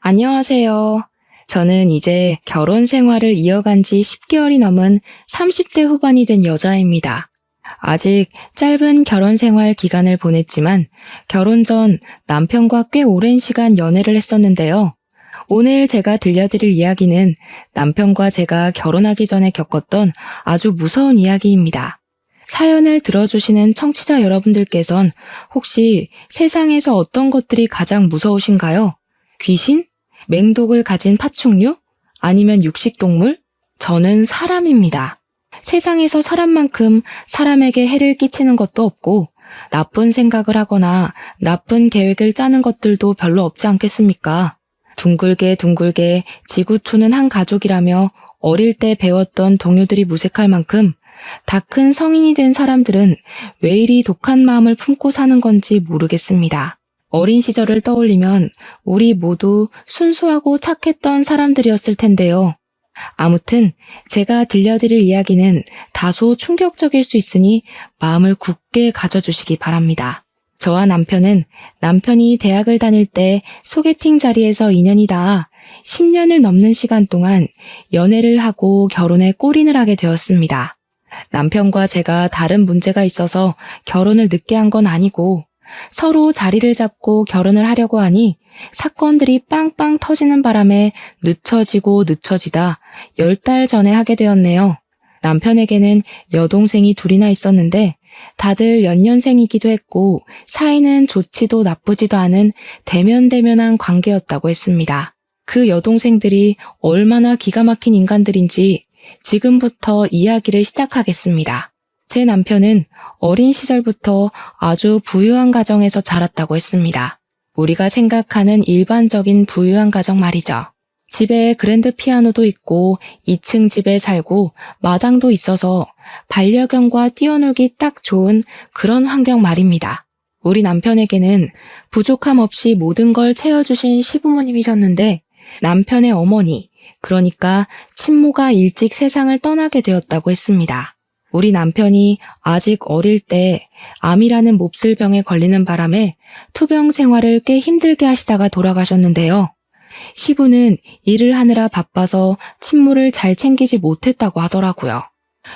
안녕하세요. 저는 이제 결혼 생활을 이어간 지 10개월이 넘은 30대 후반이 된 여자입니다. 아직 짧은 결혼 생활 기간을 보냈지만 결혼 전 남편과 꽤 오랜 시간 연애를 했었는데요. 오늘 제가 들려드릴 이야기는 남편과 제가 결혼하기 전에 겪었던 아주 무서운 이야기입니다. 사연을 들어주시는 청취자 여러분들께선 혹시 세상에서 어떤 것들이 가장 무서우신가요? 귀신? 맹독을 가진 파충류? 아니면 육식동물? 저는 사람입니다. 세상에서 사람만큼 사람에게 해를 끼치는 것도 없고 나쁜 생각을 하거나 나쁜 계획을 짜는 것들도 별로 없지 않겠습니까? 둥글게 둥글게 지구촌은 한 가족이라며 어릴 때 배웠던 동요들이 무색할 만큼 다 큰 성인이 된 사람들은 왜 이리 독한 마음을 품고 사는 건지 모르겠습니다. 어린 시절을 떠올리면 우리 모두 순수하고 착했던 사람들이었을 텐데요. 아무튼 제가 들려드릴 이야기는 다소 충격적일 수 있으니 마음을 굳게 가져주시기 바랍니다. 저와 남편은 남편이 대학을 다닐 때 소개팅 자리에서 인연이 닿아 10년을 넘는 시간 동안 연애를 하고 결혼에 골인을 하게 되었습니다. 남편과 제가 다른 문제가 있어서 결혼을 늦게 한 건 아니고 서로 자리를 잡고 결혼을 하려고 하니 사건들이 빵빵 터지는 바람에 늦춰지고 늦춰지다 10달 전에 하게 되었네요. 남편에게는 여동생이 둘이나 있었는데 다들 연년생이기도 했고 사이는 좋지도 나쁘지도 않은 대면대면한 관계였다고 했습니다. 그 여동생들이 얼마나 기가 막힌 인간들인지 지금부터 이야기를 시작하겠습니다. 제 남편은 어린 시절부터 아주 부유한 가정에서 자랐다고 했습니다. 우리가 생각하는 일반적인 부유한 가정 말이죠. 집에 그랜드 피아노도 있고 2층 집에 살고 마당도 있어서 반려견과 뛰어놀기 딱 좋은 그런 환경 말입니다. 우리 남편에게는 부족함 없이 모든 걸 채워주신 시부모님이셨는데 남편의 어머니, 그러니까 친모가 일찍 세상을 떠나게 되었다고 했습니다. 우리 남편이 아직 어릴 때 암이라는 몹쓸 병에 걸리는 바람에 투병 생활을 꽤 힘들게 하시다가 돌아가셨는데요. 시부는 일을 하느라 바빠서 친모를 잘 챙기지 못했다고 하더라고요.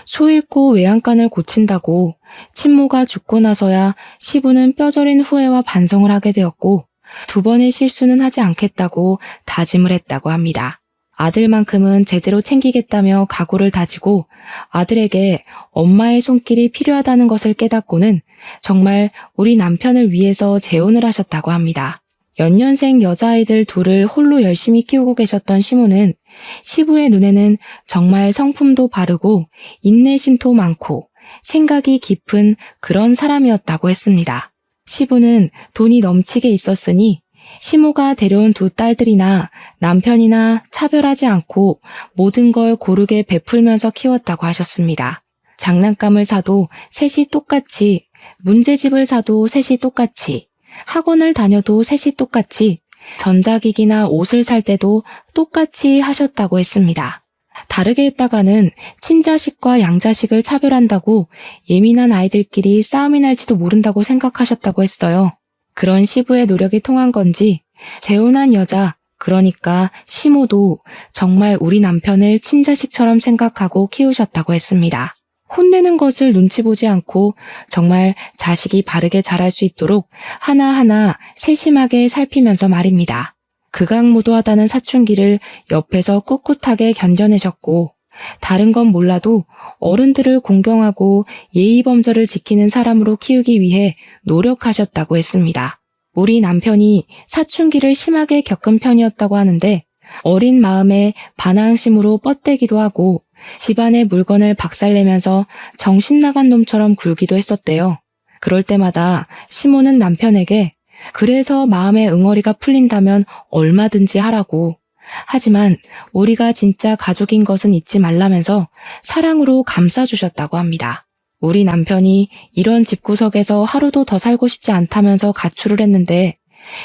소 잃고 외양간을 고친다고 친모가 죽고 나서야 시부는 뼈저린 후회와 반성을 하게 되었고 2번의 실수는 하지 않겠다고 다짐을 했다고 합니다. 아들만큼은 제대로 챙기겠다며 각오를 다지고 아들에게 엄마의 손길이 필요하다는 것을 깨닫고는 정말 우리 남편을 위해서 재혼을 하셨다고 합니다. 연년생 여자아이들 둘을 홀로 열심히 키우고 계셨던 시모는 시부의 눈에는 정말 성품도 바르고 인내심도 많고 생각이 깊은 그런 사람이었다고 했습니다. 시부는 돈이 넘치게 있었으니 시모가 데려온 2 딸들이나 남편이나 차별하지 않고 모든 걸 고르게 베풀면서 키웠다고 하셨습니다. 장난감을 사도 셋이 똑같이, 문제집을 사도 셋이 똑같이, 학원을 다녀도 셋이 똑같이, 전자기기나 옷을 살 때도 똑같이 하셨다고 했습니다. 다르게 했다가는 친자식과 양자식을 차별한다고 예민한 아이들끼리 싸움이 날지도 모른다고 생각하셨다고 했어요. 그런 시부의 노력이 통한 건지 재혼한 여자, 그러니까 시모도 정말 우리 남편을 친자식처럼 생각하고 키우셨다고 했습니다. 혼내는 것을 눈치 보지 않고 정말 자식이 바르게 자랄 수 있도록 하나하나 세심하게 살피면서 말입니다. 극악무도하다는 사춘기를 옆에서 꿋꿋하게 견뎌내셨고 다른 건 몰라도 어른들을 공경하고 예의범절을 지키는 사람으로 키우기 위해 노력하셨다고 했습니다. 우리 남편이 사춘기를 심하게 겪은 편이었다고 하는데 어린 마음에 반항심으로 뻗대기도 하고 집안의 물건을 박살내면서 정신 나간 놈처럼 굴기도 했었대요. 그럴 때마다 시모는 남편에게 그래서 마음의 응어리가 풀린다면 얼마든지 하라고, 하지만 우리가 진짜 가족인 것은 잊지 말라면서 사랑으로 감싸주셨다고 합니다. 우리 남편이 이런 집구석에서 하루도 더 살고 싶지 않다면서 가출을 했는데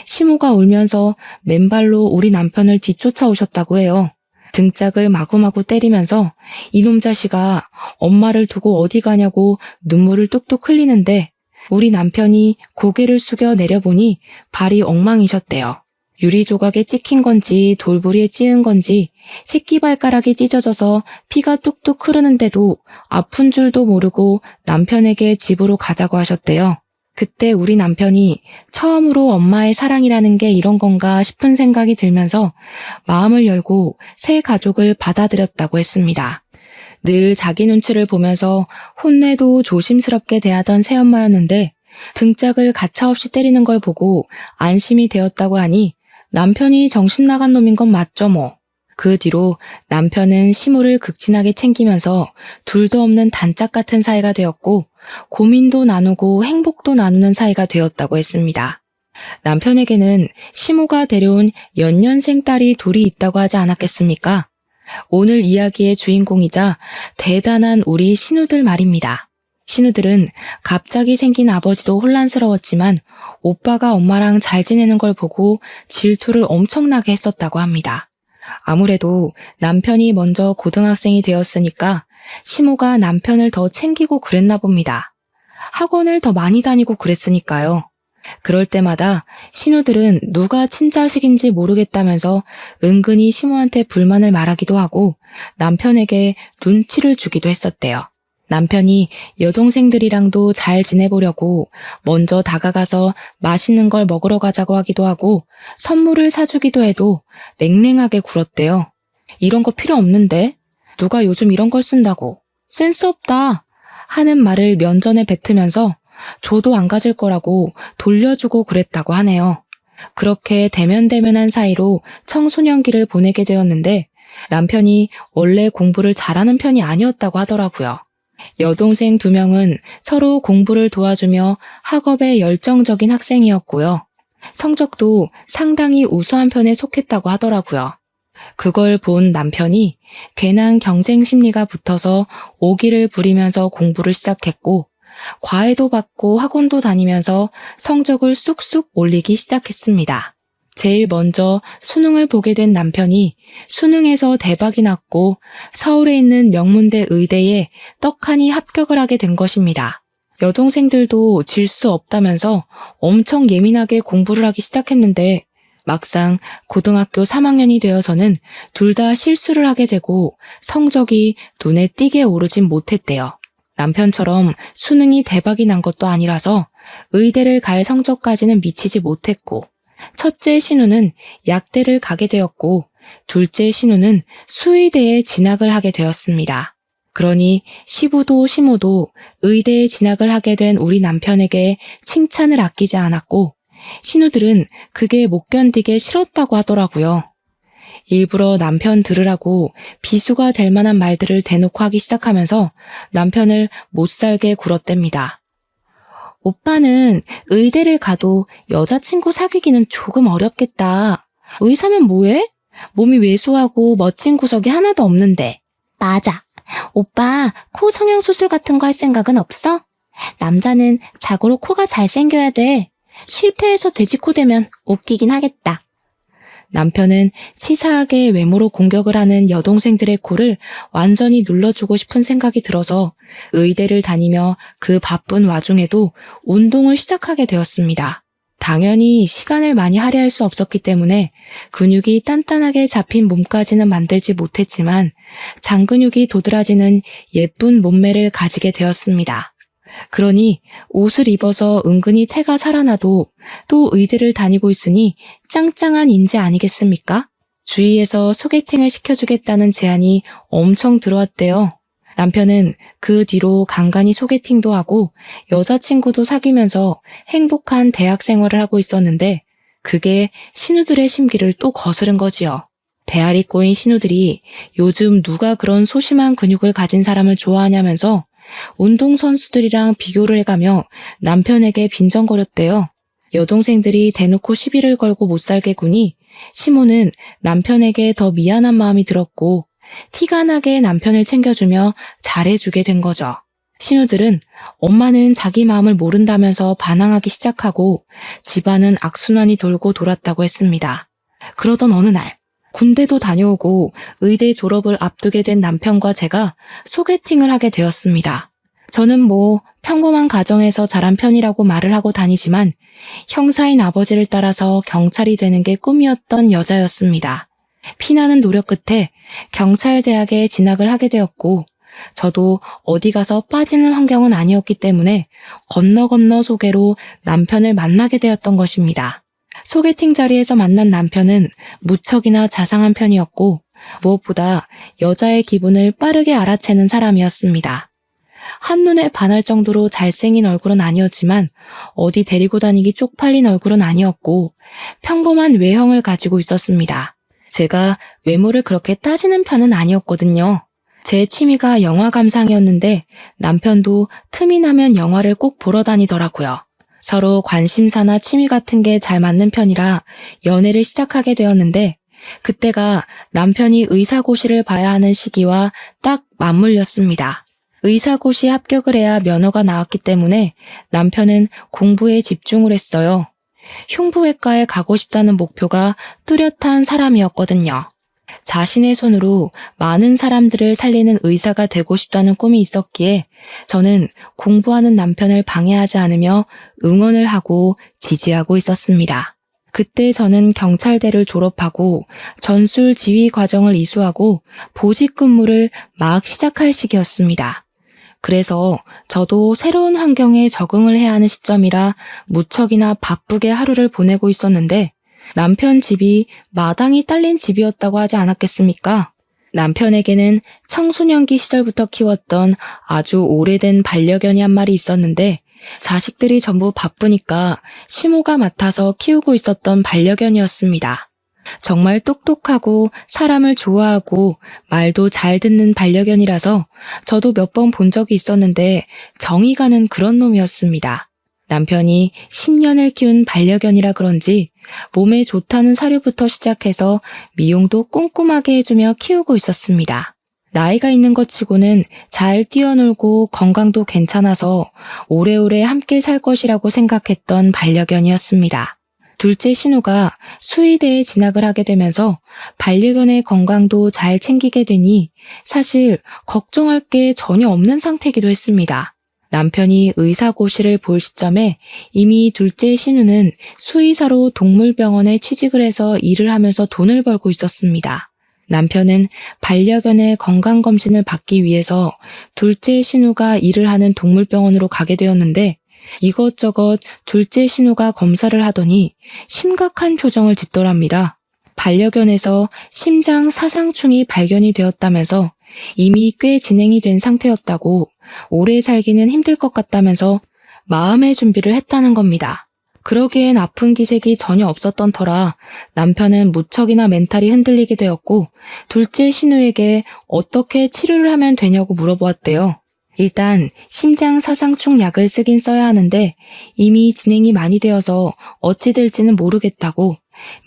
시모가 울면서 맨발로 우리 남편을 뒤쫓아오셨다고 해요. 등짝을 마구마구 때리면서 이놈 자식아 엄마를 두고 어디 가냐고 눈물을 뚝뚝 흘리는데 우리 남편이 고개를 숙여 내려보니 발이 엉망이셨대요. 유리 조각에 찍힌 건지 돌부리에 찧은 건지 새끼발가락이 찢어져서 피가 뚝뚝 흐르는데도 아픈 줄도 모르고 남편에게 집으로 가자고 하셨대요. 그때 우리 남편이 처음으로 엄마의 사랑이라는 게 이런 건가 싶은 생각이 들면서 마음을 열고 새 가족을 받아들였다고 했습니다. 늘 자기 눈치를 보면서 혼내도 조심스럽게 대하던 새엄마였는데 등짝을 가차없이 때리는 걸 보고 안심이 되었다고 하니 남편이 정신 나간 놈인 건 맞죠 뭐. 그 뒤로 남편은 시모를 극진하게 챙기면서 둘도 없는 단짝 같은 사이가 되었고 고민도 나누고 행복도 나누는 사이가 되었다고 했습니다. 남편에게는 시모가 데려온 연년생 딸이 둘이 있다고 하지 않았겠습니까? 오늘 이야기의 주인공이자 대단한 우리 신우들 말입니다. 신우들은 갑자기 생긴 아버지도 혼란스러웠지만 오빠가 엄마랑 잘 지내는 걸 보고 질투를 엄청나게 했었다고 합니다. 아무래도 남편이 먼저 고등학생이 되었으니까 시모가 남편을 더 챙기고 그랬나 봅니다. 학원을 더 많이 다니고 그랬으니까요. 그럴 때마다 신우들은 누가 친자식인지 모르겠다면서 은근히 시모한테 불만을 말하기도 하고 남편에게 눈치를 주기도 했었대요. 남편이 여동생들이랑도 잘 지내보려고 먼저 다가가서 맛있는 걸 먹으러 가자고 하기도 하고 선물을 사주기도 해도 냉랭하게 굴었대요. 이런 거 필요 없는데? 누가 요즘 이런 걸 쓴다고? 센스 없다! 하는 말을 면전에 뱉으면서 줘도 안 가질 거라고 돌려주고 그랬다고 하네요. 그렇게 대면대면한 사이로 청소년기를 보내게 되었는데 남편이 원래 공부를 잘하는 편이 아니었다고 하더라고요. 여동생 2명은 서로 공부를 도와주며 학업에 열정적인 학생이었고요. 성적도 상당히 우수한 편에 속했다고 하더라고요. 그걸 본 남편이 괜한 경쟁 심리가 붙어서 오기를 부리면서 공부를 시작했고 과외도 받고 학원도 다니면서 성적을 쑥쑥 올리기 시작했습니다. 제일 먼저 수능을 보게 된 남편이 수능에서 대박이 났고 서울에 있는 명문대 의대에 떡하니 합격을 하게 된 것입니다. 여동생들도 질 수 없다면서 엄청 예민하게 공부를 하기 시작했는데 막상 고등학교 3학년이 되어서는 둘 다 실수를 하게 되고 성적이 눈에 띄게 오르진 못했대요. 남편처럼 수능이 대박이 난 것도 아니라서 의대를 갈 성적까지는 미치지 못했고 첫째 신우는 약대를 가게 되었고 둘째 신우는 수의대에 진학을 하게 되었습니다. 그러니 시부도 시모도 의대에 진학을 하게 된 우리 남편에게 칭찬을 아끼지 않았고 신우들은 그게 못 견디게 싫었다고 하더라고요. 일부러 남편 들으라고 비수가 될 만한 말들을 대놓고 하기 시작하면서 남편을 못살게 굴었답니다. 오빠는 의대를 가도 여자친구 사귀기는 조금 어렵겠다. 의사면 뭐해? 몸이 왜소하고 멋진 구석이 하나도 없는데. 맞아. 오빠 코 성형수술 같은 거 할 생각은 없어? 남자는 자고로 코가 잘생겨야 돼. 실패해서 돼지코 되면 웃기긴 하겠다. 남편은 치사하게 외모로 공격을 하는 여동생들의 코를 완전히 눌러주고 싶은 생각이 들어서 의대를 다니며 그 바쁜 와중에도 운동을 시작하게 되었습니다. 당연히 시간을 많이 할애할 수 없었기 때문에 근육이 단단하게 잡힌 몸까지는 만들지 못했지만 장근육이 도드라지는 예쁜 몸매를 가지게 되었습니다. 그러니 옷을 입어서 은근히 태가 살아나도 또 의대를 다니고 있으니 짱짱한 인재 아니겠습니까? 주위에서 소개팅을 시켜주겠다는 제안이 엄청 들어왔대요. 남편은 그 뒤로 간간히 소개팅도 하고 여자친구도 사귀면서 행복한 대학 생활을 하고 있었는데 그게 신우들의 심기를 또 거스른 거지요. 배알이 꼬인 신우들이 요즘 누가 그런 소심한 근육을 가진 사람을 좋아하냐면서 운동선수들이랑 비교를 해가며 남편에게 빈정거렸대요. 여동생들이 대놓고 시비를 걸고 못살게 구니 시모는 남편에게 더 미안한 마음이 들었고 티가 나게 남편을 챙겨주며 잘해주게 된 거죠. 신우들은 엄마는 자기 마음을 모른다면서 반항하기 시작하고 집안은 악순환이 돌고 돌았다고 했습니다. 그러던 어느 날 군대도 다녀오고 의대 졸업을 앞두게 된 남편과 제가 소개팅을 하게 되었습니다. 저는 평범한 가정에서 자란 편이라고 말을 하고 다니지만 형사인 아버지를 따라서 경찰이 되는 게 꿈이었던 여자였습니다. 피나는 노력 끝에 경찰대학에 진학을 하게 되었고 저도 어디 가서 빠지는 환경은 아니었기 때문에 건너 소개로 남편을 만나게 되었던 것입니다. 소개팅 자리에서 만난 남편은 무척이나 자상한 편이었고 무엇보다 여자의 기분을 빠르게 알아채는 사람이었습니다. 한눈에 반할 정도로 잘생긴 얼굴은 아니었지만 어디 데리고 다니기 쪽팔린 얼굴은 아니었고 평범한 외형을 가지고 있었습니다. 제가 외모를 그렇게 따지는 편은 아니었거든요. 제 취미가 영화 감상이었는데 남편도 틈이 나면 영화를 꼭 보러 다니더라고요. 서로 관심사나 취미 같은 게 잘 맞는 편이라 연애를 시작하게 되었는데 그때가 남편이 의사고시를 봐야 하는 시기와 딱 맞물렸습니다. 의사고시 합격을 해야 면허가 나왔기 때문에 남편은 공부에 집중을 했어요. 흉부외과에 가고 싶다는 목표가 뚜렷한 사람이었거든요. 자신의 손으로 많은 사람들을 살리는 의사가 되고 싶다는 꿈이 있었기에 저는 공부하는 남편을 방해하지 않으며 응원을 하고 지지하고 있었습니다. 그때 저는 경찰대를 졸업하고 전술 지휘 과정을 이수하고 보직 근무를 막 시작할 시기였습니다. 그래서 저도 새로운 환경에 적응을 해야 하는 시점이라 무척이나 바쁘게 하루를 보내고 있었는데 남편 집이 마당이 딸린 집이었다고 하지 않았겠습니까? 남편에게는 청소년기 시절부터 키웠던 아주 오래된 반려견이 한 마리 있었는데 자식들이 전부 바쁘니까 시모가 맡아서 키우고 있었던 반려견이었습니다. 정말 똑똑하고 사람을 좋아하고 말도 잘 듣는 반려견이라서 저도 몇 번 본 적이 있었는데 정이 가는 그런 놈이었습니다. 남편이 10년을 키운 반려견이라 그런지 몸에 좋다는 사료부터 시작해서 미용도 꼼꼼하게 해주며 키우고 있었습니다. 나이가 있는 것 치고는 잘 뛰어놀고 건강도 괜찮아서 오래오래 함께 살 것이라고 생각했던 반려견이었습니다. 둘째 신우가 수의대에 진학을 하게 되면서 반려견의 건강도 잘 챙기게 되니 사실 걱정할 게 전혀 없는 상태이기도 했습니다. 남편이 의사고시를 볼 시점에 이미 둘째 신우는 수의사로 동물병원에 취직을 해서 일을 하면서 돈을 벌고 있었습니다. 남편은 반려견의 건강검진을 받기 위해서 둘째 신우가 일을 하는 동물병원으로 가게 되었는데 이것저것 둘째 신우가 검사를 하더니 심각한 표정을 짓더랍니다. 반려견에서 심장 사상충이 발견이 되었다면서 이미 꽤 진행이 된 상태였다고 오래 살기는 힘들 것 같다면서 마음의 준비를 했다는 겁니다. 그러기엔 아픈 기색이 전혀 없었던 터라 남편은 무척이나 멘탈이 흔들리게 되었고 둘째 신우에게 어떻게 치료를 하면 되냐고 물어보았대요. 일단 심장 사상충 약을 쓰긴 써야 하는데 이미 진행이 많이 되어서 어찌 될지는 모르겠다고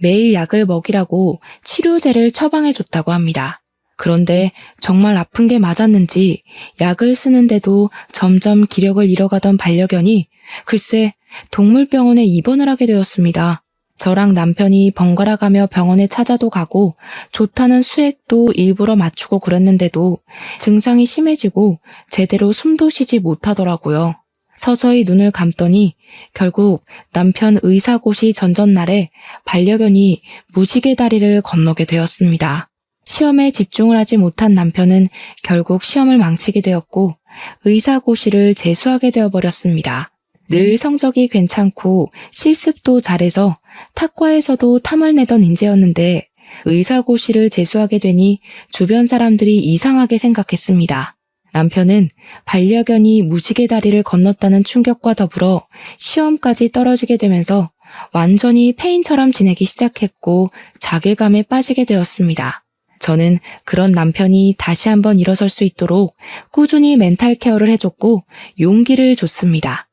매일 약을 먹이라고 치료제를 처방해줬다고 합니다. 그런데 정말 아픈 게 맞았는지 약을 쓰는데도 점점 기력을 잃어가던 반려견이 글쎄 동물병원에 입원을 하게 되었습니다. 저랑 남편이 번갈아 가며 병원에 찾아도 가고 좋다는 수액도 일부러 맞추고 그랬는데도 증상이 심해지고 제대로 숨도 쉬지 못하더라고요. 서서히 눈을 감더니 결국 남편 의사고시 전전날에 반려견이 무지개 다리를 건너게 되었습니다. 시험에 집중을 하지 못한 남편은 결국 시험을 망치게 되었고 의사고시를 재수하게 되어버렸습니다. 늘 성적이 괜찮고 실습도 잘해서 탁과에서도 탐을 내던 인재였는데 의사고시를 재수하게 되니 주변 사람들이 이상하게 생각했습니다. 남편은 반려견이 무지개 다리를 건넜다는 충격과 더불어 시험까지 떨어지게 되면서 완전히 폐인처럼 지내기 시작했고 자괴감에 빠지게 되었습니다. 저는 그런 남편이 다시 한번 일어설 수 있도록 꾸준히 멘탈 케어를 해줬고 용기를 줬습니다.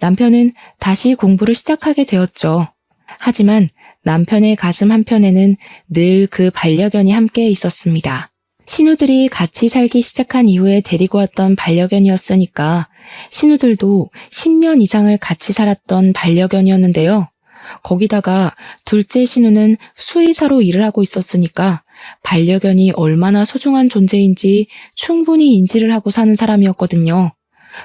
남편은 다시 공부를 시작하게 되었죠. 하지만 남편의 가슴 한편에는 늘 그 반려견이 함께 있었습니다. 신우들이 같이 살기 시작한 이후에 데리고 왔던 반려견이었으니까 신우들도 10년 이상을 같이 살았던 반려견이었는데요. 거기다가 둘째 신우는 수의사로 일을 하고 있었으니까 반려견이 얼마나 소중한 존재인지 충분히 인지를 하고 사는 사람이었거든요.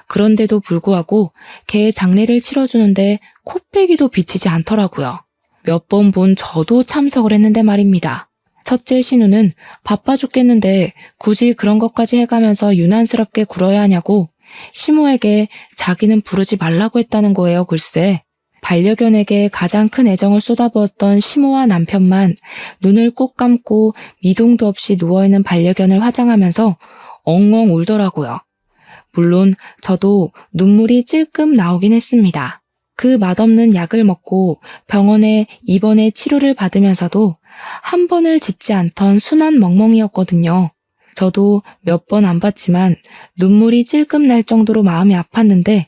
그런데도 불구하고 개 장례를 치러주는데 코빼기도 비치지 않더라고요. 몇 번 본 저도 참석을 했는데 말입니다. 첫째 신우는 바빠 죽겠는데 굳이 그런 것까지 해가면서 유난스럽게 굴어야 하냐고 시모에게 자기는 부르지 말라고 했다는 거예요. 글쎄. 반려견에게 가장 큰 애정을 쏟아부었던 시모와 남편만 눈을 꼭 감고 미동도 없이 누워있는 반려견을 화장하면서 엉엉 울더라고요. 물론 저도 눈물이 찔끔 나오긴 했습니다. 그 맛없는 약을 먹고 병원에 입원해 치료를 받으면서도 한 번을 짖지 않던 순한 멍멍이였거든요. 저도 몇 번 안 봤지만 눈물이 찔끔 날 정도로 마음이 아팠는데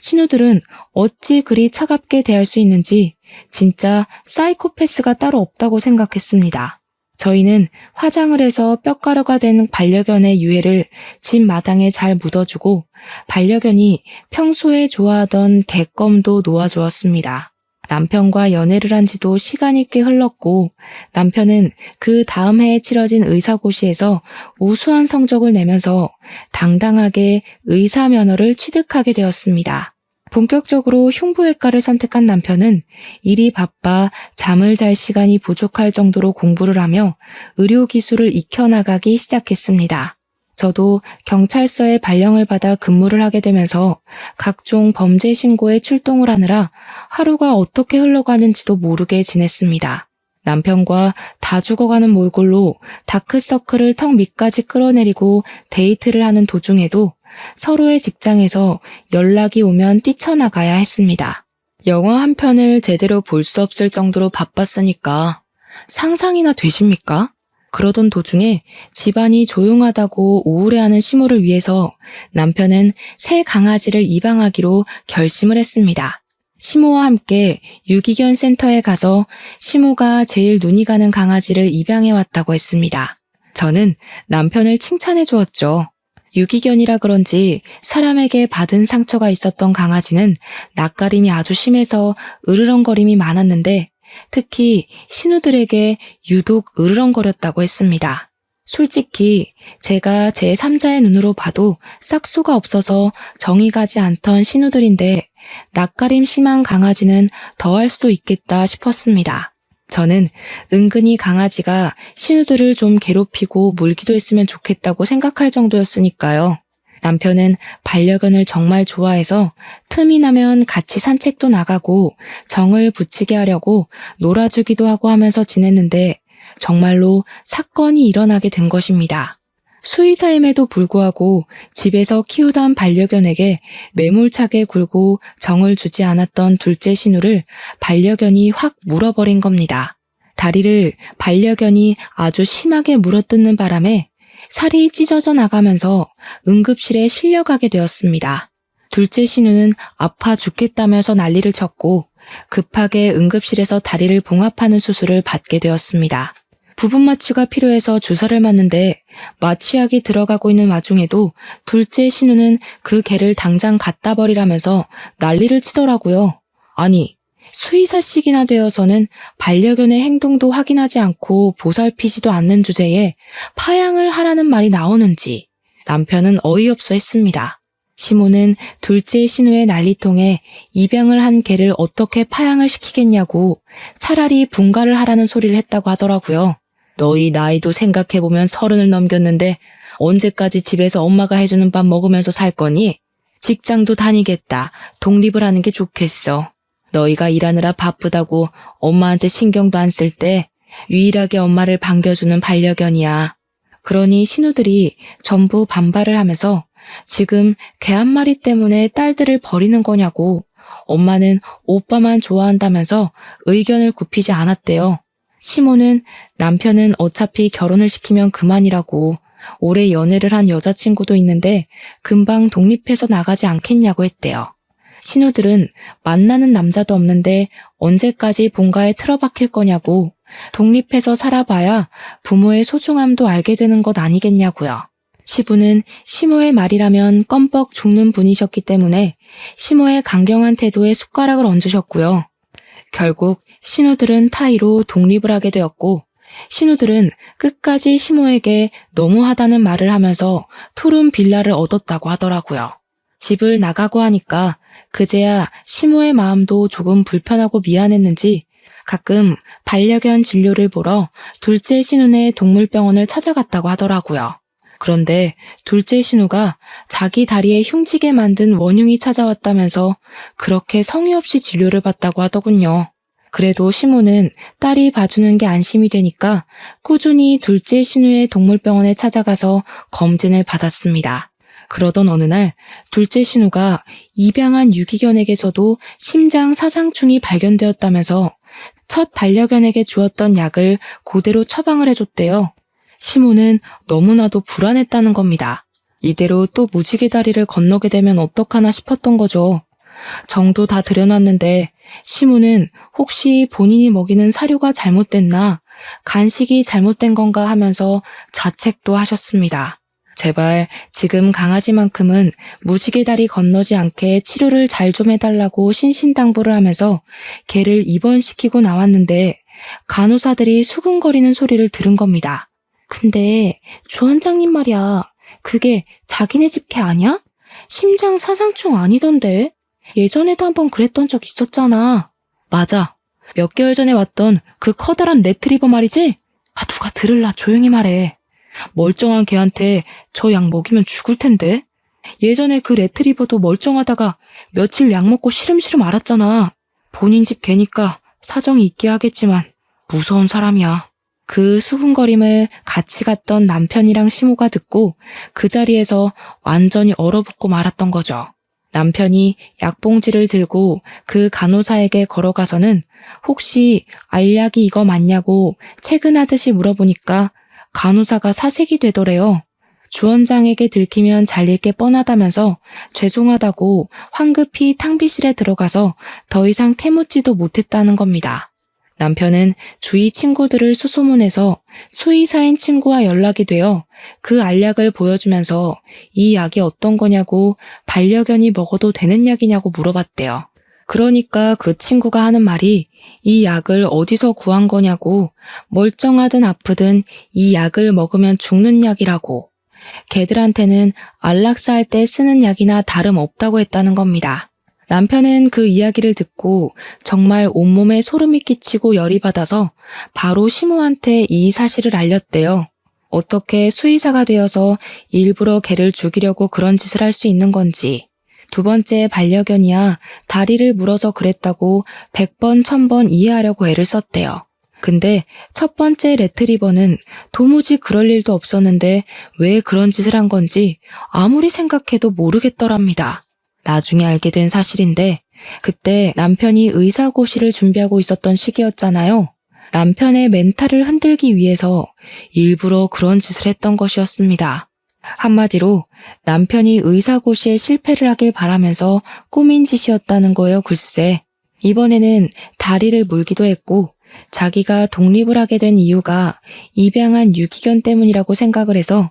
신우들은 어찌 그리 차갑게 대할 수 있는지 진짜 사이코패스가 따로 없다고 생각했습니다. 저희는 화장을 해서 뼈가루가 된 반려견의 유해를 집 마당에 잘 묻어주고 반려견이 평소에 좋아하던 개껌도 놓아주었습니다. 남편과 연애를 한 지도 시간이 꽤 흘렀고 남편은 그 다음 해에 치러진 의사고시에서 우수한 성적을 내면서 당당하게 의사 면허를 취득하게 되었습니다. 본격적으로 흉부외과를 선택한 남편은 일이 바빠 잠을 잘 시간이 부족할 정도로 공부를 하며 의료기술을 익혀나가기 시작했습니다. 저도 경찰서에 발령을 받아 근무를 하게 되면서 각종 범죄 신고에 출동을 하느라 하루가 어떻게 흘러가는지도 모르게 지냈습니다. 남편과 다 죽어가는 몰골로 다크서클을 턱 밑까지 끌어내리고 데이트를 하는 도중에도 서로의 직장에서 연락이 오면 뛰쳐나가야 했습니다. 영화 한 편을 제대로 볼 수 없을 정도로 바빴으니까 상상이나 되십니까? 그러던 도중에 집안이 조용하다고 우울해하는 시모를 위해서 남편은 새 강아지를 입양하기로 결심을 했습니다. 시모와 함께 유기견 센터에 가서 시모가 제일 눈이 가는 강아지를 입양해 왔다고 했습니다. 저는 남편을 칭찬해 주었죠. 유기견이라 그런지 사람에게 받은 상처가 있었던 강아지는 낯가림이 아주 심해서 으르렁거림이 많았는데 특히 신우들에게 유독 으르렁거렸다고 했습니다. 솔직히 제가 제3자의 눈으로 봐도 싹수가 없어서 정이 가지 않던 신우들인데 낯가림 심한 강아지는 더할 수도 있겠다 싶었습니다. 저는 은근히 강아지가 신우들을 좀 괴롭히고 물기도 했으면 좋겠다고 생각할 정도였으니까요. 남편은 반려견을 정말 좋아해서 틈이 나면 같이 산책도 나가고 정을 붙이게 하려고 놀아주기도 하고 하면서 지냈는데 정말로 사건이 일어나게 된 것입니다. 수의사임에도 불구하고 집에서 키우던 반려견에게 매몰차게 굴고 정을 주지 않았던 둘째 신우를 반려견이 확 물어버린 겁니다. 다리를 반려견이 아주 심하게 물어뜯는 바람에 살이 찢어져 나가면서 응급실에 실려가게 되었습니다. 둘째 신우는 아파 죽겠다면서 난리를 쳤고 급하게 응급실에서 다리를 봉합하는 수술을 받게 되었습니다. 부분 마취가 필요해서 주사를 맞는데 마취약이 들어가고 있는 와중에도 둘째 신우는 그 개를 당장 갖다 버리라면서 난리를 치더라고요. 아니, 수의사씩이나 되어서는 반려견의 행동도 확인하지 않고 보살피지도 않는 주제에 파양을 하라는 말이 나오는지 남편은 어이없어 했습니다. 시모는 둘째 신우의 난리통에 입양을 한 개를 어떻게 파양을 시키겠냐고 차라리 분가를 하라는 소리를 했다고 하더라고요. 너희 나이도 생각해보면 30을 넘겼는데 언제까지 집에서 엄마가 해주는 밥 먹으면서 살 거니? 직장도 다니겠다. 독립을 하는 게 좋겠어. 너희가 일하느라 바쁘다고 엄마한테 신경도 안 쓸 때 유일하게 엄마를 반겨주는 반려견이야. 그러니 신우들이 전부 반발을 하면서 지금 개 한 마리 때문에 딸들을 버리는 거냐고 엄마는 오빠만 좋아한다면서 의견을 굽히지 않았대요. 시모는 남편은 어차피 결혼을 시키면 그만이라고 오래 연애를 한 여자친구도 있는데 금방 독립해서 나가지 않겠냐고 했대요. 신우들은 만나는 남자도 없는데 언제까지 본가에 틀어박힐 거냐고 독립해서 살아봐야 부모의 소중함도 알게 되는 것 아니겠냐고요. 시부는 시모의 말이라면 껌뻑 죽는 분이셨기 때문에 시모의 강경한 태도에 숟가락을 얹으셨고요. 결국 신우들은 타이로 독립을 하게 되었고 신우들은 끝까지 시모에게 너무하다는 말을 하면서 푸른 빌라를 얻었다고 하더라고요. 집을 나가고 하니까 그제야 시모의 마음도 조금 불편하고 미안했는지 가끔 반려견 진료를 보러 둘째 신우네 동물병원을 찾아갔다고 하더라고요. 그런데 둘째 신우가 자기 다리에 흉지게 만든 원흉이 찾아왔다면서 그렇게 성의 없이 진료를 받다고 하더군요. 그래도 시모는 딸이 봐주는 게 안심이 되니까 꾸준히 둘째 신우의 동물병원에 찾아가서 검진을 받았습니다. 그러던 어느 날 둘째 신우가 입양한 유기견에게서도 심장 사상충이 발견되었다면서 첫 반려견에게 주었던 약을 그대로 처방을 해줬대요. 시모는 너무나도 불안했다는 겁니다. 이대로 또 무지개 다리를 건너게 되면 어떡하나 싶었던 거죠. 정도 다 들여놨는데 시모는 혹시 본인이 먹이는 사료가 잘못됐나, 간식이 잘못된 건가 하면서 자책도 하셨습니다. 제발 지금 강아지만큼은 무지개 다리 건너지 않게 치료를 잘 좀 해달라고 신신당부를 하면서 개를 입원시키고 나왔는데 간호사들이 수근거리는 소리를 들은 겁니다. 근데 주원장님 말이야, 그게 자기네 집 개 아니야? 심장 사상충 아니던데? 예전에도 한번 그랬던 적 있었잖아. 맞아. 몇 개월 전에 왔던 그 커다란 레트리버 말이지? 누가 들을라, 조용히 말해. 멀쩡한 개한테 저 약 먹이면 죽을 텐데. 예전에 그 레트리버도 멀쩡하다가 며칠 약 먹고 시름시름 앓았잖아. 본인 집 개니까 사정이 있게 하겠지만 무서운 사람이야. 그 수군거림을 같이 갔던 남편이랑 시모가 듣고 그 자리에서 완전히 얼어붙고 말았던 거죠. 남편이 약봉지를 들고 그 간호사에게 걸어가서는 혹시 알약이 이거 맞냐고 체근하듯이 물어보니까 간호사가 사색이 되더래요. 주원장에게 들키면 잘릴 게 뻔하다면서 죄송하다고 황급히 탕비실에 들어가서 더 이상 캐묻지도 못했다는 겁니다. 남편은 주위 친구들을 수소문해서 수의사인 친구와 연락이 되어 그 알약을 보여주면서 이 약이 어떤 거냐고, 반려견이 먹어도 되는 약이냐고 물어봤대요. 그러니까 그 친구가 하는 말이 이 약을 어디서 구한 거냐고, 멀쩡하든 아프든 이 약을 먹으면 죽는 약이라고, 개들한테는 안락사 할 때 쓰는 약이나 다름없다고 했다는 겁니다. 남편은 그 이야기를 듣고 정말 온몸에 소름이 끼치고 열이 받아서 바로 시모한테 이 사실을 알렸대요. 어떻게 수의사가 되어서 일부러 개를 죽이려고 그런 짓을 할 수 있는 건지. 두 번째 반려견이야 다리를 물어서 그랬다고 100번 1000번 이해하려고 애를 썼대요. 근데 첫 번째 레트리버는 도무지 그럴 일도 없었는데 왜 그런 짓을 한 건지 아무리 생각해도 모르겠더랍니다. 나중에 알게 된 사실인데 그때 남편이 의사고시를 준비하고 있었던 시기였잖아요. 남편의 멘탈을 흔들기 위해서 일부러 그런 짓을 했던 것이었습니다. 한마디로 남편이 의사고시에 실패를 하길 바라면서 꾸민 짓이었다는 거예요, 글쎄. 이번에는 다리를 물기도 했고 자기가 독립을 하게 된 이유가 입양한 유기견 때문이라고 생각을 해서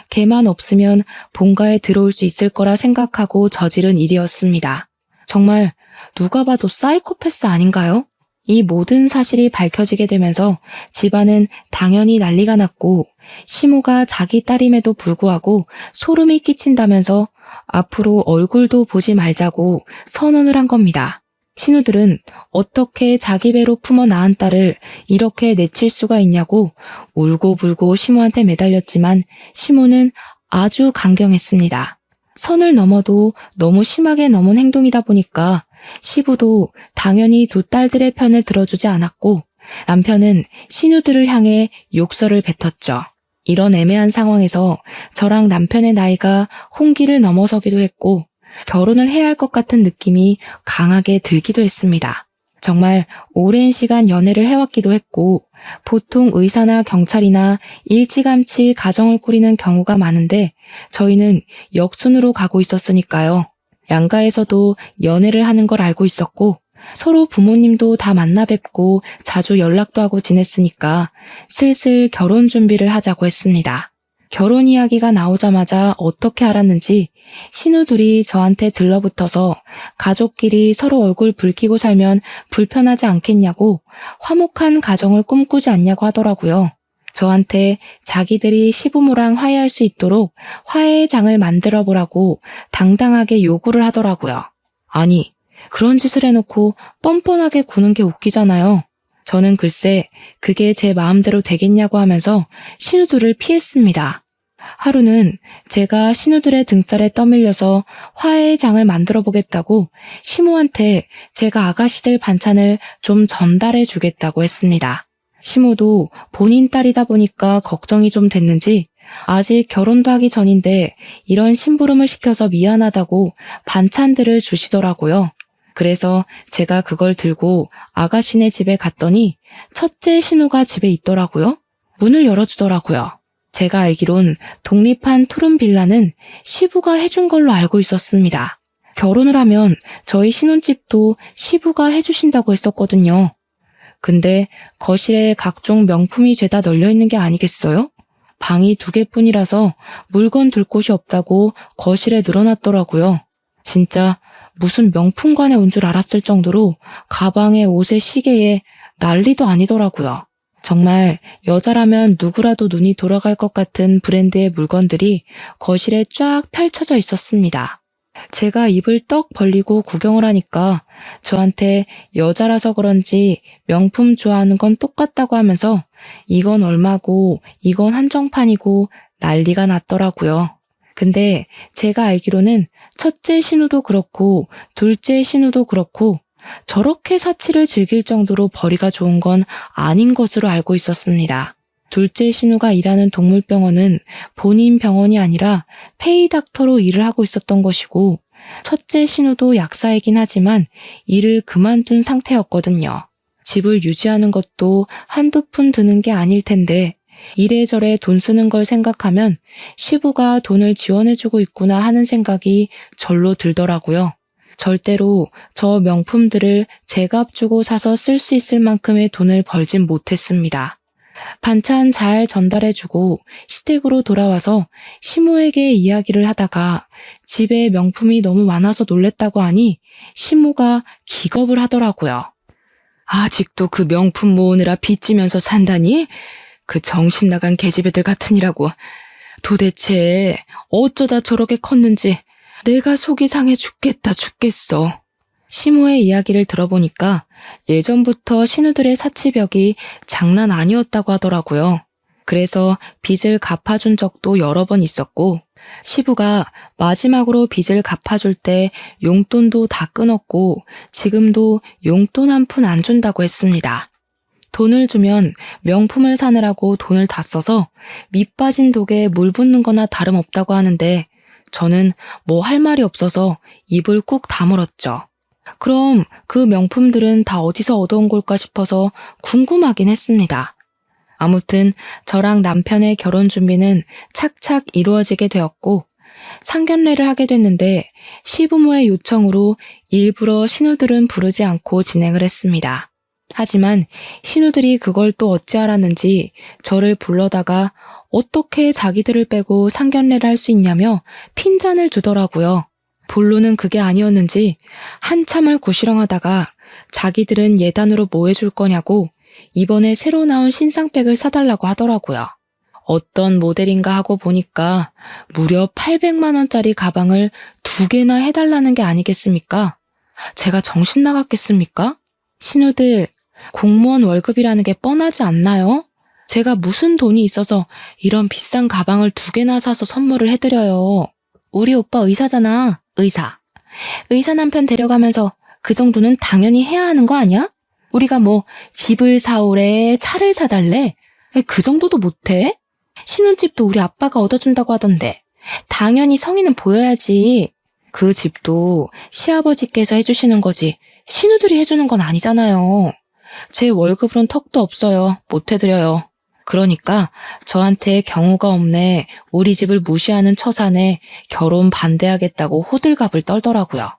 개만 없으면 본가에 들어올 수 있을 거라 생각하고 저지른 일이었습니다. 정말 누가 봐도 사이코패스 아닌가요? 이 모든 사실이 밝혀지게 되면서 집안은 당연히 난리가 났고 시모가 자기 딸임에도 불구하고 소름이 끼친다면서 앞으로 얼굴도 보지 말자고 선언을 한 겁니다. 신우들은 어떻게 자기 배로 품어 낳은 딸을 이렇게 내칠 수가 있냐고 울고불고 시모한테 매달렸지만 시모는 아주 강경했습니다. 선을 넘어도 너무 심하게 넘은 행동이다 보니까 시부도 당연히 두 딸들의 편을 들어주지 않았고 남편은 신우들을 향해 욕설을 뱉었죠. 이런 애매한 상황에서 저랑 남편의 나이가 홍기를 넘어서기도 했고 결혼을 해야 할 것 같은 느낌이 강하게 들기도 했습니다. 정말 오랜 시간 연애를 해왔기도 했고 보통 의사나 경찰이나 일찌감치 가정을 꾸리는 경우가 많은데 저희는 역순으로 가고 있었으니까요. 양가에서도 연애를 하는 걸 알고 있었고 서로 부모님도 다 만나 뵙고 자주 연락도 하고 지냈으니까 슬슬 결혼 준비를 하자고 했습니다. 결혼 이야기가 나오자마자 어떻게 알았는지 신우들이 저한테 들러붙어서 가족끼리 서로 얼굴 붉히고 살면 불편하지 않겠냐고 화목한 가정을 꿈꾸지 않냐고 하더라고요. 저한테 자기들이 시부모랑 화해할 수 있도록 화해의 장을 만들어 보라고 당당하게 요구를 하더라고요. 아니, 그런 짓을 해놓고 뻔뻔하게 구는 게 웃기잖아요. 저는 글쎄 그게 제 마음대로 되겠냐고 하면서 신우들을 피했습니다. 하루는 제가 신우들의 등살에 떠밀려서 화해의 장을 만들어 보겠다고 시모한테 제가 아가씨들 반찬을 좀 전달해 주겠다고 했습니다. 시모도 본인 딸이다 보니까 걱정이 좀 됐는지 아직 결혼도 하기 전인데 이런 심부름을 시켜서 미안하다고 반찬들을 주시더라고요. 그래서 제가 그걸 들고 아가씨네 집에 갔더니 첫째 신우가 집에 있더라고요. 문을 열어주더라고요. 제가 알기론 독립한 투룸 빌라는 시부가 해준 걸로 알고 있었습니다. 결혼을 하면 저희 신혼집도 시부가 해주신다고 했었거든요. 근데 거실에 각종 명품이 죄다 널려있는 게 아니겠어요? 방이 2개뿐이라서 물건 둘 곳이 없다고 거실에 늘어놨더라고요. 진짜 무슨 명품관에 온 줄 알았을 정도로 가방에 옷에 시계에 난리도 아니더라고요. 정말 여자라면 누구라도 눈이 돌아갈 것 같은 브랜드의 물건들이 거실에 쫙 펼쳐져 있었습니다. 제가 입을 떡 벌리고 구경을 하니까 저한테 여자라서 그런지 명품 좋아하는 건 똑같다고 하면서 이건 얼마고 이건 한정판이고 난리가 났더라고요. 근데 제가 알기로는 첫째 신우도 그렇고 둘째 신우도 그렇고 저렇게 사치를 즐길 정도로 벌이가 좋은 건 아닌 것으로 알고 있었습니다. 둘째 신우가 일하는 동물병원은 본인 병원이 아니라 페이닥터로 일을 하고 있었던 것이고 첫째 신우도 약사이긴 하지만 일을 그만둔 상태였거든요. 집을 유지하는 것도 한두 푼 드는 게 아닐 텐데 이래저래 돈 쓰는 걸 생각하면 시부가 돈을 지원해주고 있구나 하는 생각이 절로 들더라고요. 절대로 저 명품들을 제값 주고 사서 쓸 수 있을 만큼의 돈을 벌진 못했습니다. 반찬 잘 전달해주고 시댁으로 돌아와서 시모에게 이야기를 하다가 집에 명품이 너무 많아서 놀랬다고 하니 시모가 기겁을 하더라고요. 아직도 그 명품 모으느라 빚지면서 산다니? 그 정신 나간 계집애들 같으니라고. 도대체 어쩌다 저렇게 컸는지 내가 속이 상해 죽겠어. 시모의 이야기를 들어보니까 예전부터 신우들의 사치벽이 장난 아니었다고 하더라고요. 그래서 빚을 갚아준 적도 여러 번 있었고 시부가 마지막으로 빚을 갚아줄 때 용돈도 다 끊었고 지금도 용돈 한 푼 안 준다고 했습니다. 돈을 주면 명품을 사느라고 돈을 다 써서 밑 빠진 독에 물 붓는 거나 다름없다고 하는데 저는 뭐 할 말이 없어서 입을 꾹 다물었죠. 그럼 그 명품들은 다 어디서 얻어온 걸까 싶어서 궁금하긴 했습니다. 아무튼 저랑 남편의 결혼 준비는 착착 이루어지게 되었고 상견례를 하게 됐는데 시부모의 요청으로 일부러 신우들은 부르지 않고 진행을 했습니다. 하지만 신우들이 그걸 또 어찌 알았는지 저를 불러다가 어떻게 자기들을 빼고 상견례를 할 수 있냐며 핀잔을 주더라고요. 본론은 그게 아니었는지 한참을 구시렁하다가 자기들은 예단으로 뭐 해줄 거냐고 이번에 새로 나온 신상백을 사달라고 하더라고요. 어떤 모델인가 하고 보니까 무려 800만 원짜리 가방을 2개나 해달라는 게 아니겠습니까? 제가 정신 나갔겠습니까? 신우들, 공무원 월급이라는 게 뻔하지 않나요? 제가 무슨 돈이 있어서 이런 비싼 가방을 2개나 사서 선물을 해드려요. 우리 오빠 의사잖아, 의사. 의사 남편 데려가면서 그 정도는 당연히 해야 하는 거 아니야? 우리가 뭐 집을 사오래, 차를 사달래? 그 정도도 못해? 신혼집도 우리 아빠가 얻어준다고 하던데 당연히 성의는 보여야지. 그 집도 시아버지께서 해주시는 거지 신우들이 해주는 건 아니잖아요. 제 월급으론 턱도 없어요. 못 해드려요. 그러니까 저한테 경우가 없네, 우리 집을 무시하는 처사네, 결혼 반대하겠다고 호들갑을 떨더라고요.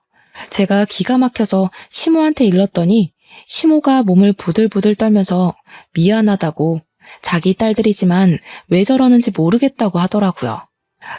제가 기가 막혀서 시모한테 일렀더니 시모가 몸을 부들부들 떨면서 미안하다고, 자기 딸들이지만 왜 저러는지 모르겠다고 하더라고요.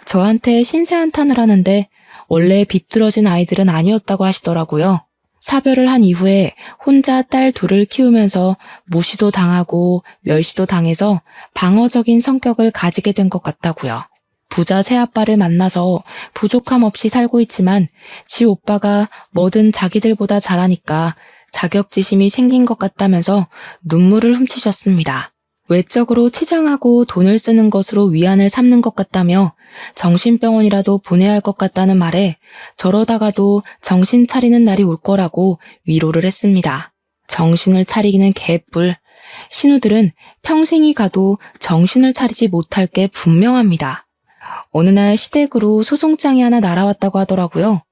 저한테 신세 한탄을 하는데 원래 비뚤어진 아이들은 아니었다고 하시더라고요. 사별을 한 이후에 혼자 딸 둘을 키우면서 무시도 당하고 멸시도 당해서 방어적인 성격을 가지게 된 것 같다고요. 부자 새아빠를 만나서 부족함 없이 살고 있지만 지 오빠가 뭐든 자기들보다 잘하니까 자격지심이 생긴 것 같다면서 눈물을 훔치셨습니다. 외적으로 치장하고 돈을 쓰는 것으로 위안을 삼는 것 같다며 정신병원이라도 보내야 할 것 같다는 말에 저러다가도 정신 차리는 날이 올 거라고 위로를 했습니다. 정신을 차리기는 개뿔. 신우들은 평생이 가도 정신을 차리지 못할 게 분명합니다. 어느 날 시댁으로 소송장이 하나 날아왔다고 하더라고요.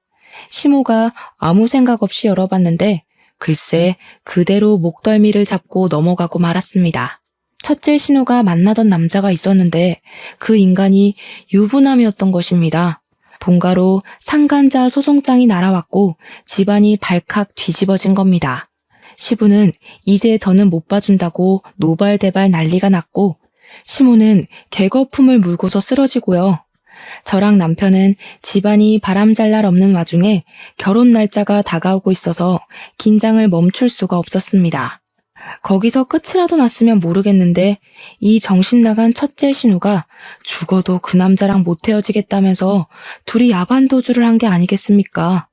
시모가 아무 생각 없이 열어봤는데 글쎄 그대로 목덜미를 잡고 넘어가고 말았습니다. 첫째 신우가 만나던 남자가 있었는데 그 인간이 유부남이었던 것입니다. 본가로 상간자 소송장이 날아왔고 집안이 발칵 뒤집어진 겁니다. 시부는 이제 더는 못 봐준다고 노발대발 난리가 났고 시모는 개거품을 물고서 쓰러지고요. 저랑 남편은 집안이 바람잘 날 없는 와중에 결혼 날짜가 다가오고 있어서 긴장을 멈출 수가 없었습니다. 거기서 끝이라도 났으면 모르겠는데 이 정신 나간 첫째 신우가 죽어도 그 남자랑 못 헤어지겠다면서 둘이 야반도주를 한 게 아니겠습니까?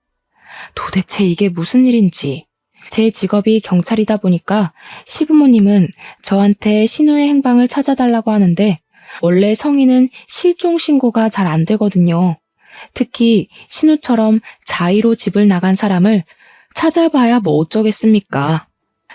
도대체 이게 무슨 일인지. 제 직업이 경찰이다 보니까 시부모님은 저한테 신우의 행방을 찾아달라고 하는데 원래 성인은 실종 신고가 잘 안 되거든요. 특히 신우처럼 자의로 집을 나간 사람을 찾아봐야 뭐 어쩌겠습니까?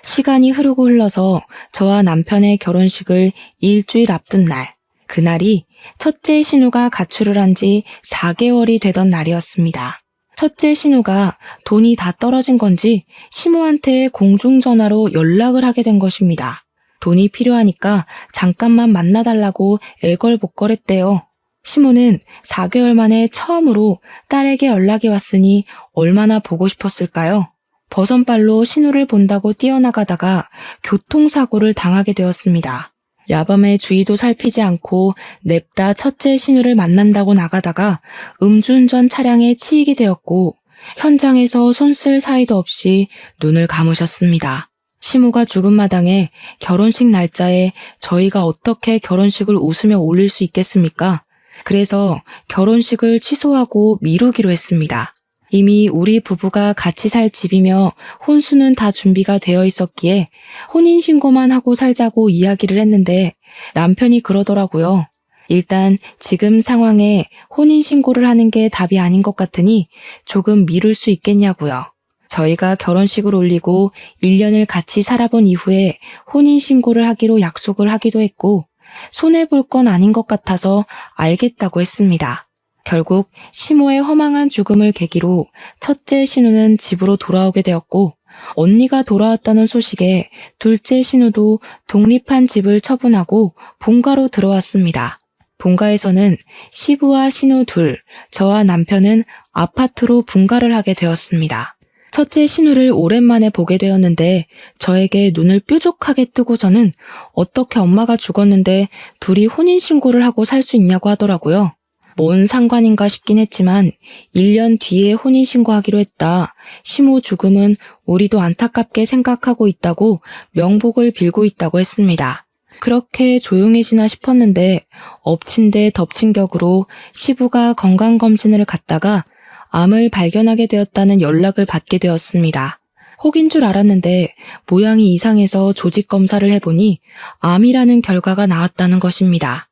시간이 흐르고 흘러서 저와 남편의 결혼식을 일주일 앞둔 날, 그날이 첫째 신우가 가출을 한 지 4개월이 되던 날이었습니다. 첫째 신우가 돈이 다 떨어진 건지 시모한테 공중전화로 연락을 하게 된 것입니다. 돈이 필요하니까 잠깐만 만나달라고 애걸복걸했대요. 시모는 4개월 만에 처음으로 딸에게 연락이 왔으니 얼마나 보고 싶었을까요? 버선발로 신우를 본다고 뛰어나가다가 교통사고를 당하게 되었습니다. 야밤에 주의도 살피지 않고 냅다 첫째 신우를 만난다고 나가다가 음주운전 차량에 치이게 되었고 현장에서 손 쓸 사이도 없이 눈을 감으셨습니다. 시모가 죽은 마당에 결혼식 날짜에 저희가 어떻게 결혼식을 웃으며 올릴 수 있겠습니까? 그래서 결혼식을 취소하고 미루기로 했습니다. 이미 우리 부부가 같이 살 집이며 혼수는 다 준비가 되어 있었기에 혼인신고만 하고 살자고 이야기를 했는데 남편이 그러더라고요. 일단 지금 상황에 혼인신고를 하는 게 답이 아닌 것 같으니 조금 미룰 수 있겠냐고요. 저희가 결혼식을 올리고 1년을 같이 살아본 이후에 혼인신고를 하기로 약속을 하기도 했고 손해볼 건 아닌 것 같아서 알겠다고 했습니다. 결국 시모의 허망한 죽음을 계기로 첫째 신우는 집으로 돌아오게 되었고 언니가 돌아왔다는 소식에 둘째 신우도 독립한 집을 처분하고 본가로 들어왔습니다. 본가에서는 시부와 신우 둘, 저와 남편은 아파트로 분가를 하게 되었습니다. 첫째 신우를 오랜만에 보게 되었는데 저에게 눈을 뾰족하게 뜨고서는 어떻게 엄마가 죽었는데 둘이 혼인신고를 하고 살 수 있냐고 하더라고요. 뭔 상관인가 싶긴 했지만 1년 뒤에 혼인신고하기로 했다. 시모 죽음은 우리도 안타깝게 생각하고 있다고 명복을 빌고 있다고 했습니다. 그렇게 조용해지나 싶었는데 엎친 데 덮친 격으로 시부가 건강검진을 갔다가 암을 발견하게 되었다는 연락을 받게 되었습니다. 혹인 줄 알았는데 모양이 이상해서 조직 검사를 해보니 암이라는 결과가 나왔다는 것입니다.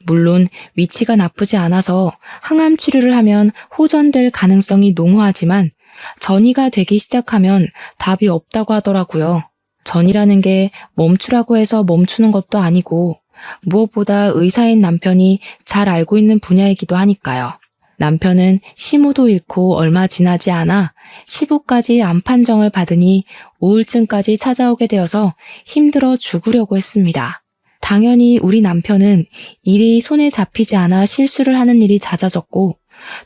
물론 위치가 나쁘지 않아서 항암 치료를 하면 호전될 가능성이 농후하지만 전이가 되기 시작하면 답이 없다고 하더라고요. 전이라는 게 멈추라고 해서 멈추는 것도 아니고 무엇보다 의사인 남편이 잘 알고 있는 분야이기도 하니까요. 남편은 시모도 잃고 얼마 지나지 않아 시부까지 암 판정을 받으니 우울증까지 찾아오게 되어서 힘들어 죽으려고 했습니다. 당연히 우리 남편은 일이 손에 잡히지 않아 실수를 하는 일이 잦아졌고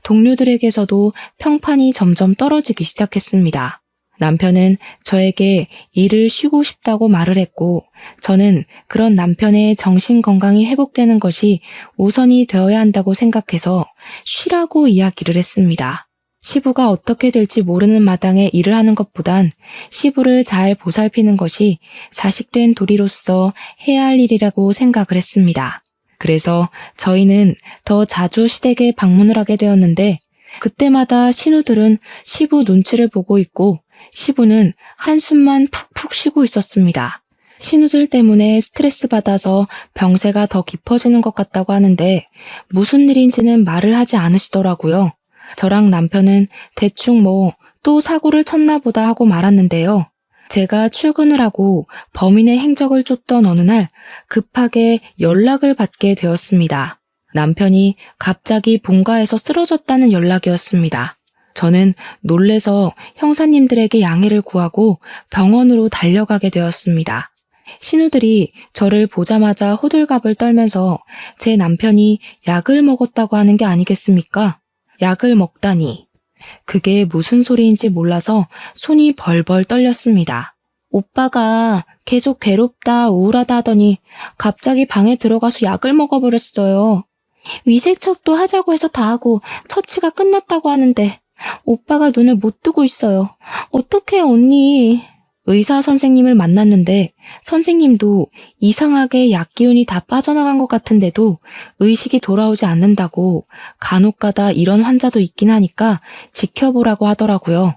동료들에게서도 평판이 점점 떨어지기 시작했습니다. 남편은 저에게 일을 쉬고 싶다고 말을 했고 저는 그런 남편의 정신 건강이 회복되는 것이 우선이 되어야 한다고 생각해서 쉬라고 이야기를 했습니다. 시부가 어떻게 될지 모르는 마당에 일을 하는 것보단 시부를 잘 보살피는 것이 자식된 도리로서 해야 할 일이라고 생각을 했습니다. 그래서 저희는 더 자주 시댁에 방문을 하게 되었는데 그때마다 신우들은 시부 눈치를 보고 있고 시부는 한숨만 푹푹 쉬고 있었습니다. 신우들 때문에 스트레스 받아서 병세가 더 깊어지는 것 같다고 하는데 무슨 일인지는 말을 하지 않으시더라고요. 저랑 남편은 대충 또 사고를 쳤나 보다 하고 말았는데요. 제가 출근을 하고 범인의 행적을 쫓던 어느 날 급하게 연락을 받게 되었습니다. 남편이 갑자기 본가에서 쓰러졌다는 연락이었습니다. 저는 놀래서 형사님들에게 양해를 구하고 병원으로 달려가게 되었습니다. 신우들이 저를 보자마자 호들갑을 떨면서 제 남편이 약을 먹었다고 하는 게 아니겠습니까? 약을 먹다니. 그게 무슨 소리인지 몰라서 손이 벌벌 떨렸습니다. 오빠가 계속 괴롭다, 우울하다 하더니 갑자기 방에 들어가서 약을 먹어버렸어요. 위세척도 하자고 해서 다 하고 처치가 끝났다고 하는데 오빠가 눈을 못 뜨고 있어요. 어떡해, 언니. 의사 선생님을 만났는데 선생님도 이상하게 약 기운이 다 빠져나간 것 같은데도 의식이 돌아오지 않는다고 간혹가다 이런 환자도 있긴 하니까 지켜보라고 하더라고요.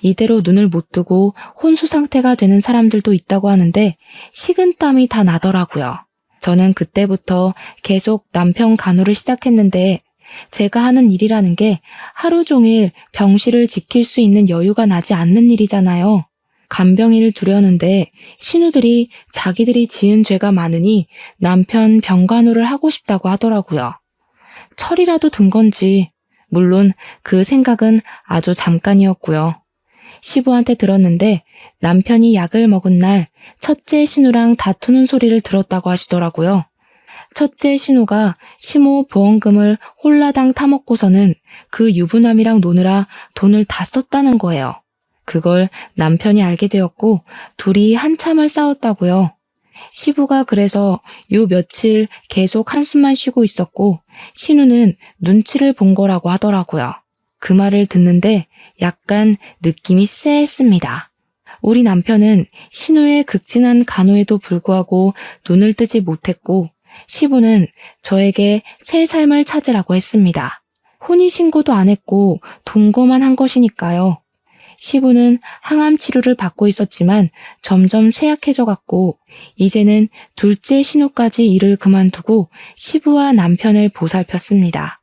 이대로 눈을 못 뜨고 혼수 상태가 되는 사람들도 있다고 하는데 식은땀이 다 나더라고요. 저는 그때부터 계속 남편 간호를 시작했는데 제가 하는 일이라는 게 하루 종일 병실을 지킬 수 있는 여유가 나지 않는 일이잖아요. 간병인을 두려는데 신우들이 자기들이 지은 죄가 많으니 남편 병간호를 하고 싶다고 하더라고요. 철이라도 든 건지 물론 그 생각은 아주 잠깐이었고요. 시부한테 들었는데 남편이 약을 먹은 날 첫째 신우랑 다투는 소리를 들었다고 하시더라고요. 첫째 신우가 시모 보험금을 홀라당 타먹고서는 그 유부남이랑 노느라 돈을 다 썼다는 거예요. 그걸 남편이 알게 되었고 둘이 한참을 싸웠다고요. 시부가 그래서 요 며칠 계속 한숨만 쉬고 있었고 신우는 눈치를 본 거라고 하더라고요. 그 말을 듣는데 약간 느낌이 쎄했습니다. 우리 남편은 신우의 극진한 간호에도 불구하고 눈을 뜨지 못했고 시부는 저에게 새 삶을 찾으라고 했습니다. 혼인신고도 안 했고 동거만 한 것이니까요. 시부는 항암 치료를 받고 있었지만 점점 쇠약해져 갔고 이제는 둘째 신우까지 일을 그만두고 시부와 남편을 보살폈습니다.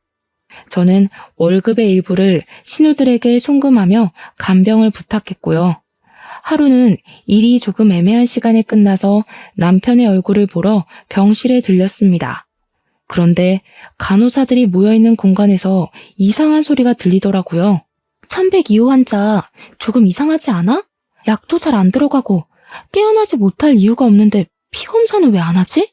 저는 월급의 일부를 신우들에게 송금하며 간병을 부탁했고요. 하루는 일이 조금 애매한 시간에 끝나서 남편의 얼굴을 보러 병실에 들렸습니다. 그런데 간호사들이 모여있는 공간에서 이상한 소리가 들리더라고요. 1102호 환자 조금 이상하지 않아? 약도 잘 안 들어가고 깨어나지 못할 이유가 없는데 피검사는 왜 안 하지?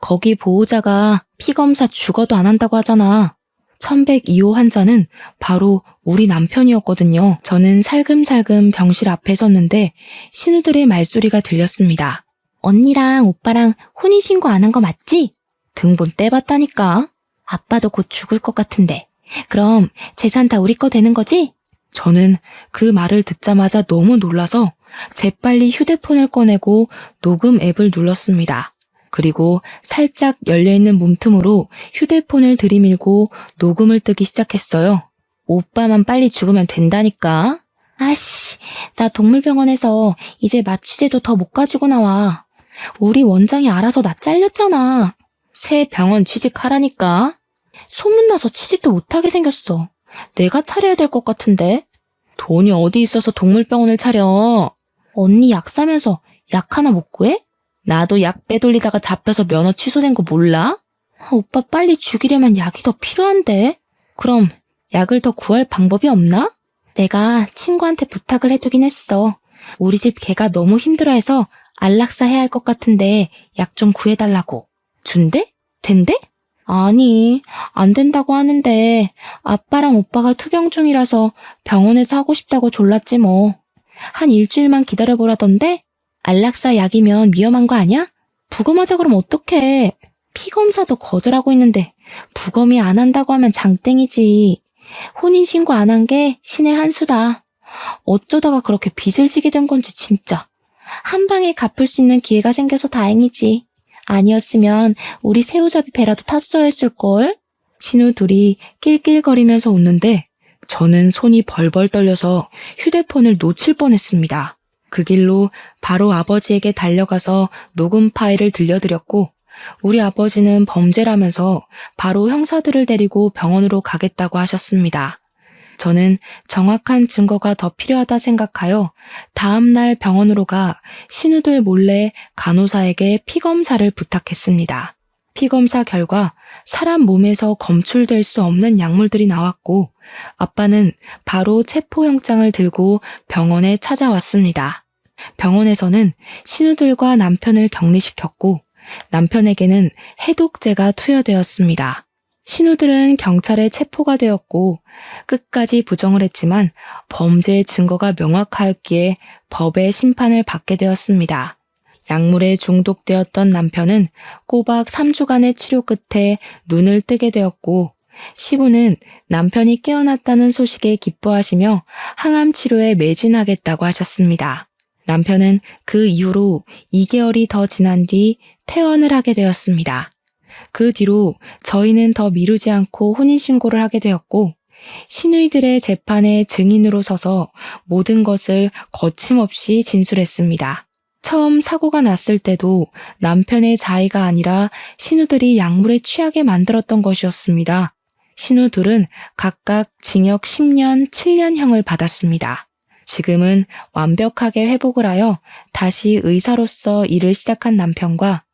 거기 보호자가 피검사 죽어도 안 한다고 하잖아. 1102호 환자는 바로 우리 남편이었거든요. 저는 살금살금 병실 앞에 섰는데 신우들의 말소리가 들렸습니다. 언니랑 오빠랑 혼인신고 안 한 거 맞지? 등본 떼봤다니까. 아빠도 곧 죽을 것 같은데. 그럼 재산 다 우리 거 되는 거지? 저는 그 말을 듣자마자 너무 놀라서 재빨리 휴대폰을 꺼내고 녹음 앱을 눌렀습니다. 그리고 살짝 열려있는 문틈으로 휴대폰을 들이밀고 녹음을 뜨기 시작했어요. 오빠만 빨리 죽으면 된다니까. 아씨, 나 동물병원에서 이제 마취제도 더 못 가지고 나와. 우리 원장이 알아서 나 잘렸잖아. 새 병원 취직하라니까. 소문나서 취직도 못하게 생겼어. 내가 차려야 될 것 같은데. 돈이 어디 있어서 동물병원을 차려. 언니 약 사면서 약 하나 못 구해? 나도 약 빼돌리다가 잡혀서 면허 취소된 거 몰라? 오빠 빨리 죽이려면 약이 더 필요한데. 그럼 약을 더 구할 방법이 없나? 내가 친구한테 부탁을 해두긴 했어. 우리 집 개가 너무 힘들어해서 안락사 해야 할 것 같은데 약 좀 구해달라고. 준대? 된대? 아니, 안 된다고 하는데 아빠랑 오빠가 투병 중이라서 병원에서 하고 싶다고 졸랐지 뭐. 한 일주일만 기다려보라던데? 안락사 약이면 위험한 거 아니야? 부검하자 그러면 어떡해. 피검사도 거절하고 있는데 부검이 안 한다고 하면 장땡이지. 혼인신고 안 한 게 신의 한 수다. 어쩌다가 그렇게 빚을 지게 된 건지 진짜. 한 방에 갚을 수 있는 기회가 생겨서 다행이지. 아니었으면 우리 새우잡이 배라도 탔어야 했을걸? 신우 둘이 낄낄거리면서 웃는데 저는 손이 벌벌 떨려서 휴대폰을 놓칠 뻔했습니다. 그 길로 바로 아버지에게 달려가서 녹음 파일을 들려드렸고 우리 아버지는 범죄라면서 바로 형사들을 데리고 병원으로 가겠다고 하셨습니다. 저는 정확한 증거가 더 필요하다 생각하여 다음날 병원으로 가 신우들 몰래 간호사에게 피검사를 부탁했습니다. 피검사 결과 사람 몸에서 검출될 수 없는 약물들이 나왔고 아빠는 바로 체포영장을 들고 병원에 찾아왔습니다. 병원에서는 신우들과 남편을 격리시켰고 남편에게는 해독제가 투여되었습니다. 신우들은 경찰에 체포가 되었고 끝까지 부정을 했지만 범죄의 증거가 명확하였기에 법의 심판을 받게 되었습니다. 약물에 중독되었던 남편은 꼬박 3주간의 치료 끝에 눈을 뜨게 되었고 시부는 남편이 깨어났다는 소식에 기뻐하시며 항암 치료에 매진하겠다고 하셨습니다. 남편은 그 이후로 2개월이 더 지난 뒤 퇴원을 하게 되었습니다. 그 뒤로 저희는 더 미루지 않고 혼인신고를 하게 되었고 시누이들의 재판에 증인으로 서서 모든 것을 거침없이 진술했습니다. 처음 사고가 났을 때도 남편의 자의가 아니라 신우들이 약물에 취하게 만들었던 것이었습니다. 신우 둘은 각각 징역 10년, 7년형을 받았습니다. 지금은 완벽하게 회복을 하여 다시 의사로서 일을 시작한 남편과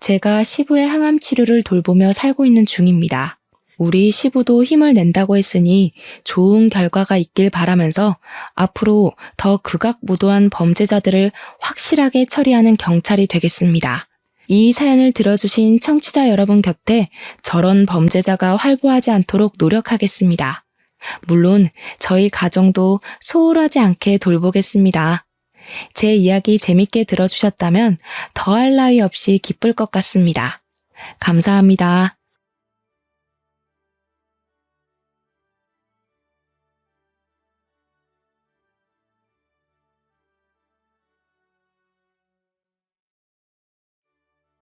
제가 시부의 항암 치료를 돌보며 살고 있는 중입니다. 우리 시부도 힘을 낸다고 했으니 좋은 결과가 있길 바라면서 앞으로 더 극악무도한 범죄자들을 확실하게 처리하는 경찰이 되겠습니다. 이 사연을 들어주신 청취자 여러분 곁에 저런 범죄자가 활보하지 않도록 노력하겠습니다. 물론 저희 가정도 소홀하지 않게 돌보겠습니다. 제 이야기 재밌게 들어주셨다면 더할 나위 없이 기쁠 것 같습니다. 감사합니다.